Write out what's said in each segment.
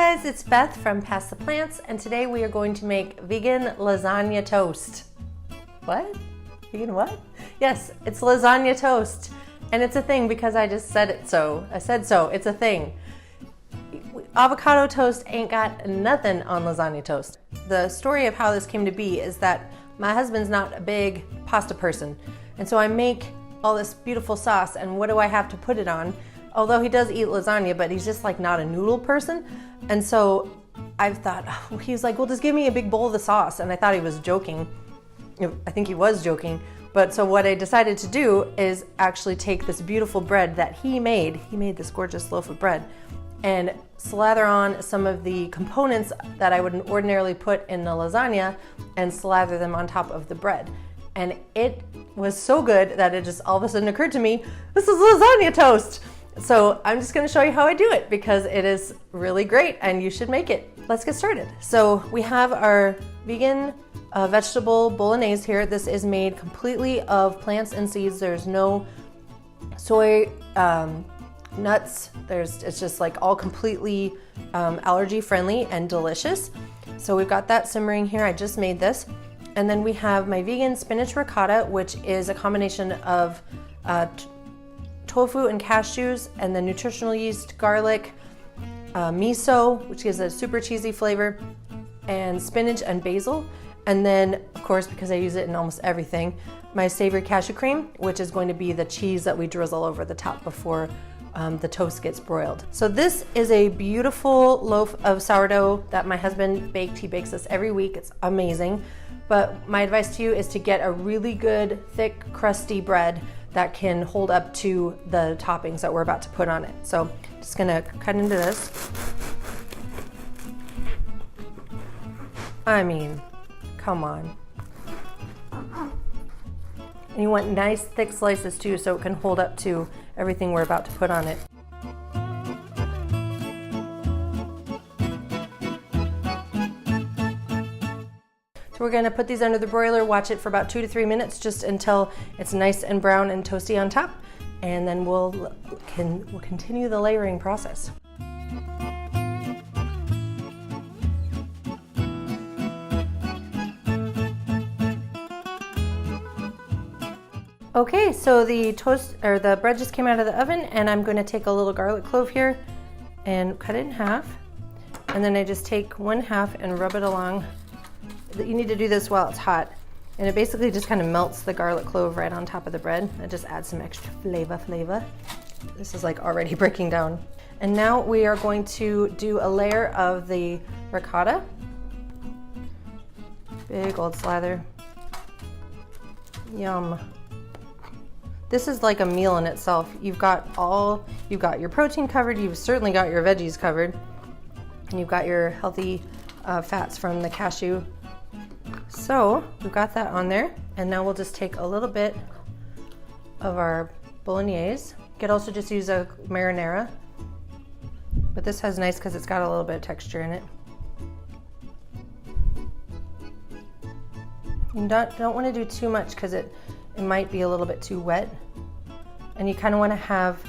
guys, it's Beth from Past the Plants, and today we are going to make vegan lasagna toast. What? Vegan what? Yes, it's lasagna toast. And it's a thing because I just said it so. I said so, it's a thing. Avocado toast ain't got nothing on lasagna toast. The story of how this came to be is that my husband's not a big pasta person. And so I make all this beautiful sauce, and what do I have to put it on? Although he does eat lasagna, but he's just like not a noodle person. And so I've thought, oh, he's like, well, just give me a big bowl of the sauce. And I thought he was joking. I think he was joking. But so what I decided to do is actually take this beautiful bread that he made this gorgeous loaf of bread, and slather on some of the components that I would ordinarily put in the lasagna and slather them on top of the bread. And it was so good that it just all of a sudden occurred to me, this is lasagna toast. So I'm just gonna show you how I do it because it is really great and you should make it. Let's get started. So we have our vegan vegetable bolognese here. This is made completely of plants and seeds. There's no soy, nuts. It's just like all completely allergy friendly and delicious. So we've got that simmering here. I just made this. And then we have my vegan spinach ricotta, which is a combination of tofu and cashews, and then nutritional yeast, garlic, miso, which gives a super cheesy flavor, and spinach and basil. And then, of course, because I use it in almost everything, my savory cashew cream, which is going to be the cheese that we drizzle over the top before the toast gets broiled. So this is a beautiful loaf of sourdough that my husband baked. He bakes this every week. It's amazing. But my advice to you is to get a really good, thick, crusty bread that can hold up to the toppings that we're about to put on it. So I'm just gonna cut into this. I mean, come on. And you want nice thick slices too, so it can hold up to everything we're about to put on it. So we're gonna put these under the broiler, watch it for about 2 to 3 minutes, just until it's nice and brown and toasty on top, and then we'll continue the layering process. Okay, so the the bread just came out of the oven, and I'm going to take a little garlic clove here and cut it in half, and then I just take 1/2 and rub it along. You need to do this while it's hot, and it basically just kind of melts the garlic clove right on top of the bread. It just adds some extra flavor. This is like already breaking down. And now we are going to do a layer of the ricotta. Big old slather. Yum. This is like a meal in itself. You've got your protein covered, you've certainly got your veggies covered, and you've got your healthy fats from the cashew. So we've got that on there, and now we'll just take a little bit of our bolognese. You could also just use a marinara, but this has nice because it's got a little bit of texture in it. You don't want to do too much because it might be a little bit too wet, and you kind of want to have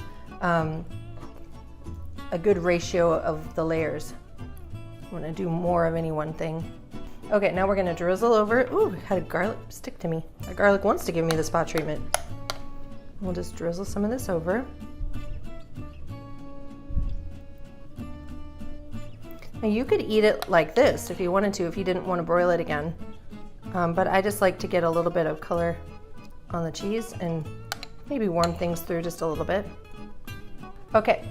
a good ratio of the layers. You want to do more of any one thing. Okay, now we're gonna drizzle over. Ooh, had a garlic stick to me. The garlic wants to give me the spot treatment. We'll just drizzle some of this over. Now you could eat it like this if you wanted to, if you didn't want to broil it again. But I just like to get a little bit of color on the cheese and maybe warm things through just a little bit. Okay.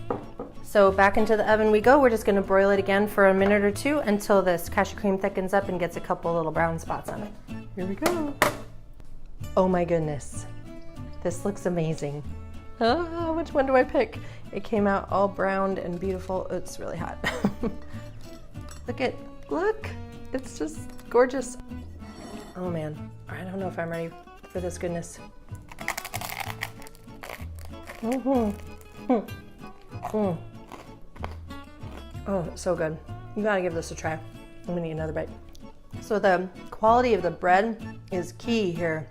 So back into the oven we go. We're just gonna broil it again for a minute or two until this cashew cream thickens up and gets a couple little brown spots on it. Here we go. Oh my goodness. This looks amazing. Oh, which one do I pick? It came out all browned and beautiful. It's really hot. Look, it's just gorgeous. Oh man, I don't know if I'm ready for this goodness. Oh, it's so good. You gotta give this a try. I'm gonna eat another bite. So the quality of the bread is key here.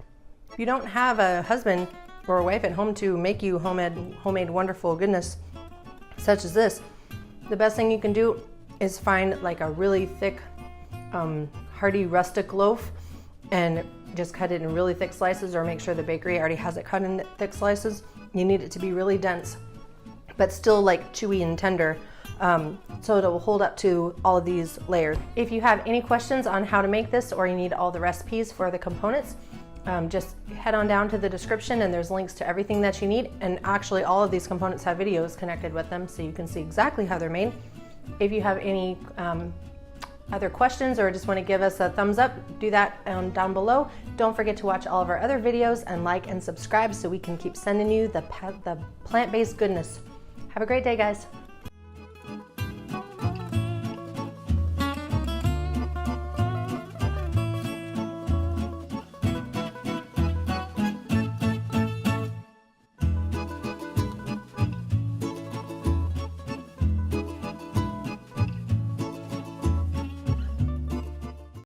If you don't have a husband or a wife at home to make you homemade wonderful goodness such as this, the best thing you can do is find like a really thick, hearty rustic loaf and just cut it in really thick slices, or make sure the bakery already has it cut in thick slices. You need it to be really dense, but still like chewy and tender, so it will hold up to all of these layers. If you have any questions on how to make this, or you need all the recipes for the components, just head on down to the description and there's links to everything that you need. And actually all of these components have videos connected with them, so you can see exactly how they're made. If you have any other questions or just want to give us a thumbs up, do that down below. Don't forget to watch all of our other videos and like and subscribe so we can keep sending you the plant-based goodness. Have a great day, guys.